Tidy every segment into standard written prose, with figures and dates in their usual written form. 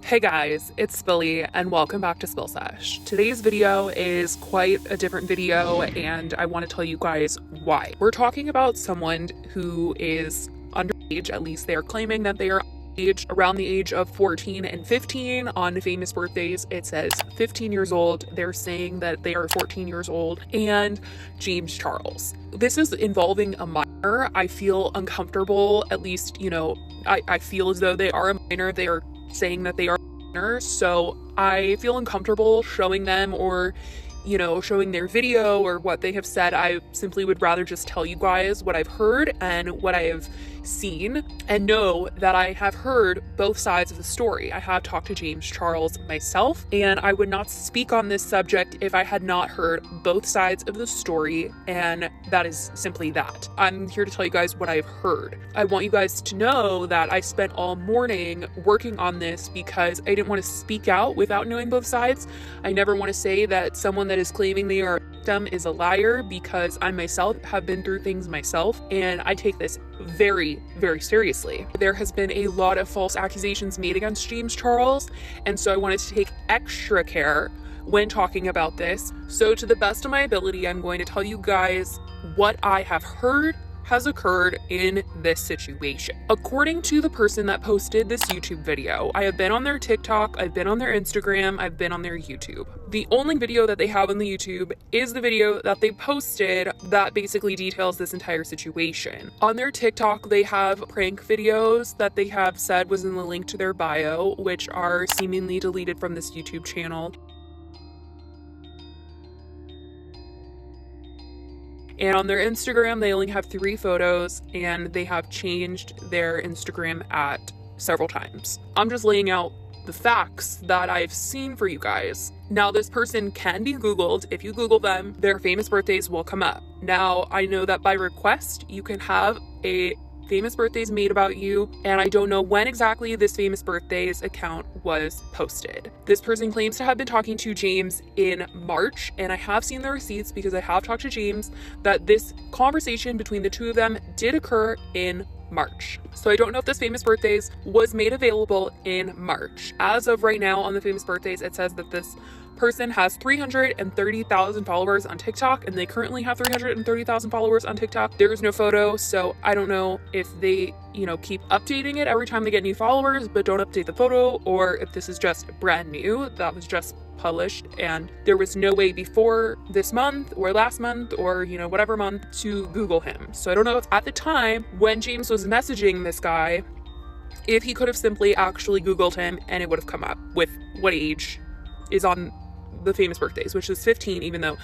Hey guys, it's Spilly and welcome back to Sesh. Today's video is quite a different video and I want to tell you guys why. We're talking about someone who is underage, at least they're claiming that they are underage, around the age of 14 and 15. On famous birthdays it says 15 years old. They're saying that they are 14 years old, and James Charles. This is involving a minor. I feel uncomfortable, at least, I feel as though they are a minor. They are saying that they are minors, so I feel uncomfortable showing them or showing their video or what they have said. I simply would rather just tell you guys what I've heard and what I have seen, and know that I have heard both sides of the story. I have talked to James Charles myself, and I would not speak on this subject if I had not heard both sides of the story, and that is simply that. I'm here to tell you guys what I've heard. I want you guys to know that I spent all morning working on this because I didn't want to speak out without knowing both sides. I never want to say that someone that is claiming they are a victim is a liar, because I myself have been through things myself, and I take this very, very seriously. There has been a lot of false accusations made against James Charles, and so I wanted to take extra care when talking about this. So to the best of my ability, I'm going to tell you guys what I have heard has occurred in this situation. According to the person that posted this YouTube video, I have been on their TikTok, I've been on their Instagram, I've been on their YouTube. The only video that they have on the YouTube is the video that they posted that basically details this entire situation. On their TikTok, they have prank videos that they have said was in the link to their bio, which are seemingly deleted from this YouTube channel. And on their Instagram, they only have 3 photos, and they have changed their Instagram at several times. I'm just laying out the facts that I've seen for you guys. Now, this person can be Googled. If you Google them, their famous birthdays will come up. Now, I know that by request, you can have a famous birthdays made about you, and I don't know when exactly this famous birthdays account was posted. This person claims to have been talking to James in March, and I have seen the receipts because I have talked to James that this conversation between the two of them did occur in March. So I don't know if this famous birthdays was made available in March. As of right now on the famous birthdays, it says that this person has 330,000 followers on TikTok, and they currently have 330,000 followers on TikTok. There is no photo, so I don't know if they, keep updating it every time they get new followers, but don't update the photo, or if this is just brand new, that was just published, and there was no way before this month or last month or, whatever month to Google him. So I don't know if at the time when James was messaging this guy, if he could have simply actually Googled him and it would have come up with what age is on the famous birthdays, which is 15, even though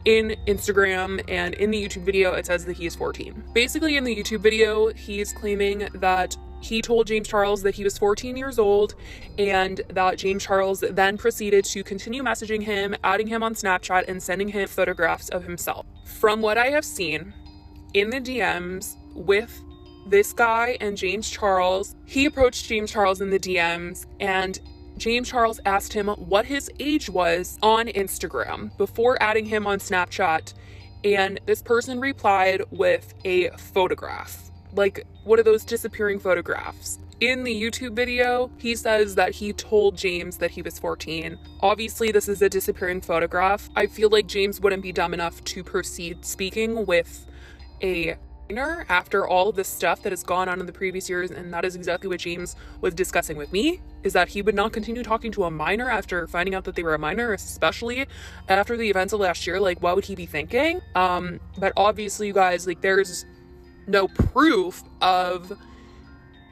in Instagram and in the YouTube video it says that he is 14. Basically, in the YouTube video, he's claiming that he told James Charles that he was 14 years old, and that James Charles then proceeded to continue messaging him, adding him on Snapchat, and sending him photographs of himself. From what I have seen in the DMs with this guy and James Charles, he approached James Charles in the DMs, and James Charles asked him what his age was on Instagram before adding him on Snapchat, and this person replied with a photograph. Like, what are those disappearing photographs? In the YouTube video, he says that he told James that he was 14. Obviously, this is a disappearing photograph. I feel like James wouldn't be dumb enough to proceed speaking with a minor after all of this stuff that has gone on in the previous years, and that is exactly what James was discussing with me, is that he would not continue talking to a minor after finding out that they were a minor, especially after the events of last year. Like, what would he be thinking? But obviously, you guys, like, there's no proof of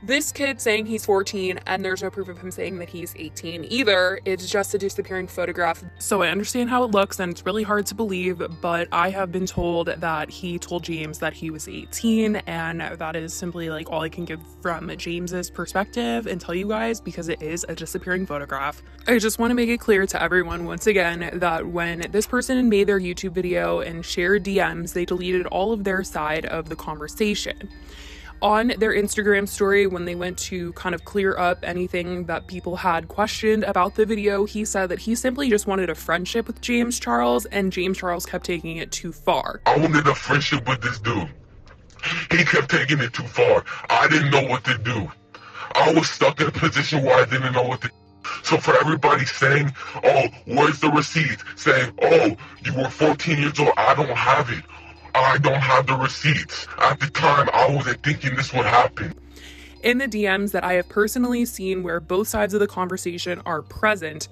this kid saying he's 14, and there's no proof of him saying that he's 18 either. It's just a disappearing photograph. So I understand how it looks, and it's really hard to believe, but I have been told that he told James that he was 18, and that is simply like all I can give from James's perspective and tell you guys, because it is a disappearing photograph. I just want to make it clear to everyone once again that when this person made their YouTube video and shared DMs, they deleted all of their side of the conversation. On their Instagram story, when they went to kind of clear up anything that people had questioned about the video, he said that he simply just wanted a friendship with James Charles, and James Charles kept taking it too far. I wanted a friendship with this dude. He kept taking it too far. I didn't know what to do. I was stuck in a position where I didn't know what to do. So for everybody saying, oh, where's the receipt? Saying, oh, you were 14 years old, I don't have it. I don't have the receipts. At the time, I wasn't thinking this would happen. In the DMs that I have personally seen where both sides of the conversation are present,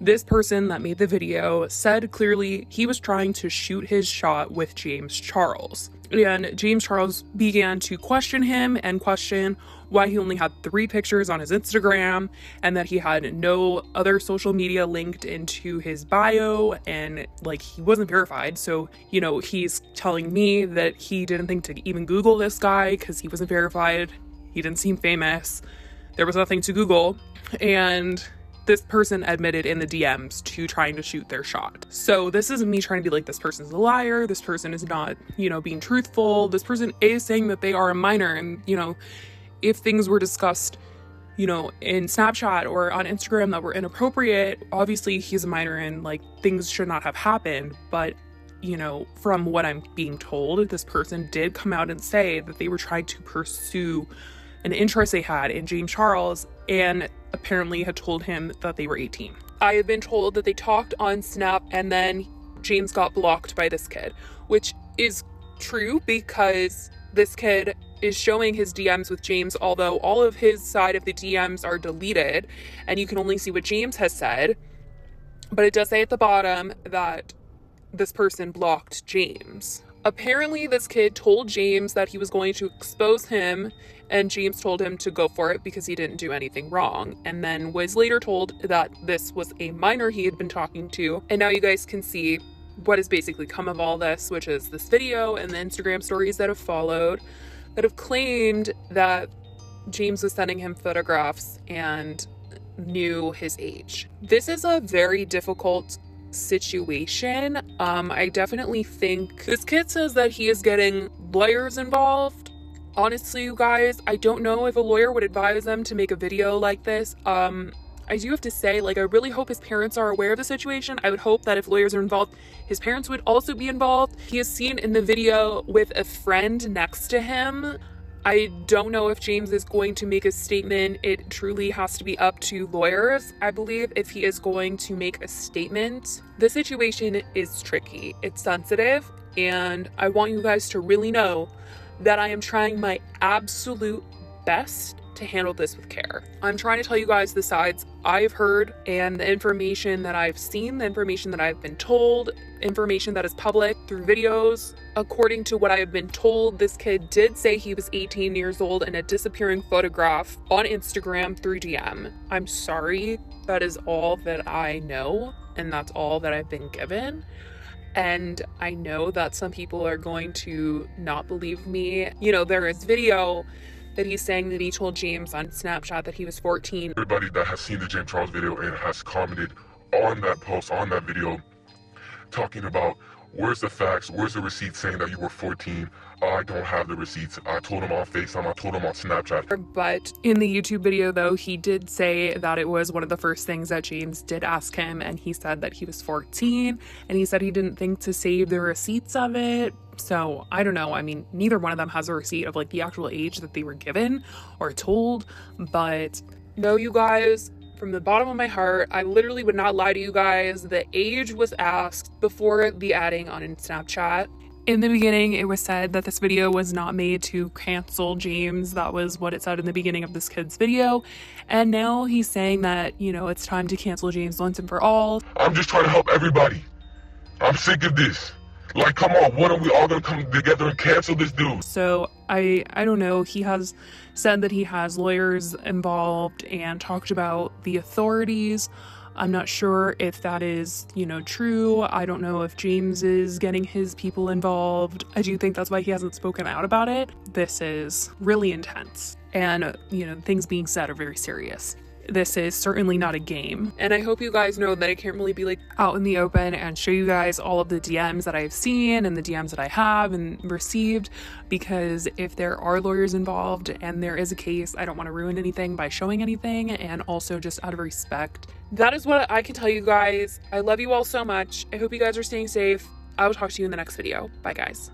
this person that made the video said clearly he was trying to shoot his shot with James Charles. And James Charles began to question him and question why he only had 3 pictures on his Instagram and that he had no other social media linked into his bio and like he wasn't verified. So, you know, he's telling me that he didn't think to even Google this guy because he wasn't verified. He didn't seem famous. There was nothing to Google. And this person admitted in the DMs to trying to shoot their shot. So this isn't me trying to be like, this person's a liar. This person is not, you know, being truthful. This person is saying that they are a minor. And, you know, if things were discussed, you know, in Snapchat or on Instagram that were inappropriate, obviously he's a minor and like things should not have happened. But, you know, from what I'm being told, this person did come out and say that they were trying to pursue an interest they had in James Charles and apparently had told him that they were 18. I have been told that they talked on Snap and then James got blocked by this kid, which is true because this kid is showing his DMs with James, although all of his side of the DMs are deleted and you can only see what James has said. But it does say at the bottom that this person blocked James. Apparently, this kid told James that he was going to expose him, and James told him to go for it because he didn't do anything wrong, and then was later told that this was a minor he had been talking to. And now you guys can see what has basically come of all this, which is this video and the Instagram stories that have followed that have claimed that James was sending him photographs and knew his age. This is a very difficult situation. I definitely think this kid says that he is getting lawyers involved. Honestly, you guys, I don't know if a lawyer would advise them to make a video like this. I do have to say, like, I really hope his parents are aware of the situation. I would hope that if lawyers are involved, his parents would also be involved. He is seen in the video with a friend next to him. I don't know if James is going to make a statement. It truly has to be up to lawyers, I believe, if he is going to make a statement. The situation is tricky. It's sensitive, and I want you guys to really know that I am trying my absolute best to handle this with care. I'm trying to tell you guys the sides I've heard and the information that I've seen, the information that I've been told, information that is public through videos. According to what I have been told, this kid did say he was 18 years old in a disappearing photograph on Instagram through DM. I'm sorry, that is all that I know, and that's all that I've been given. And I know that some people are going to not believe me. You know, there is video that he's saying that he told James on Snapchat that he was 14. Everybody that has seen the James Charles video and has commented on that post, on that video, talking about where's the facts, where's the receipt saying that you were 14? I don't have the receipts. I told him on FaceTime, I told him on Snapchat. But in the YouTube video, though, he did say that it was one of the first things that James did ask him, and he said that he was 14, and he said he didn't think to save the receipts of it. So I don't know. I mean, neither one of them has a receipt of like the actual age that they were given or told, but no, you guys, from the bottom of my heart, I literally would not lie to you guys. The age was asked before the adding on Snapchat. In the beginning, it was said that this video was not made to cancel James. That was what it said in the beginning of this kid's video. And now he's saying that, you know, it's time to cancel James once and for all. I'm just trying to help everybody. I'm sick of this. Like, come on, when are we all gonna come together and cancel this dude? So I don't know. He has said that he has lawyers involved and talked about the authorities. I'm not sure if that is, you know, true. I don't know if James is getting his people involved. I do think that's why he hasn't spoken out about it. This is really intense. And, you know, things being said are very serious. This is certainly not a game. And I hope you guys know that I can't really be like out in the open and show you guys all of the DMs that I've seen and the DMs that I have and received, because if there are lawyers involved and there is a case, I don't want to ruin anything by showing anything. And also just out of respect, that is what I can tell you guys. I love you all so much. I hope you guys are staying safe. I will talk to you in the next video. Bye guys.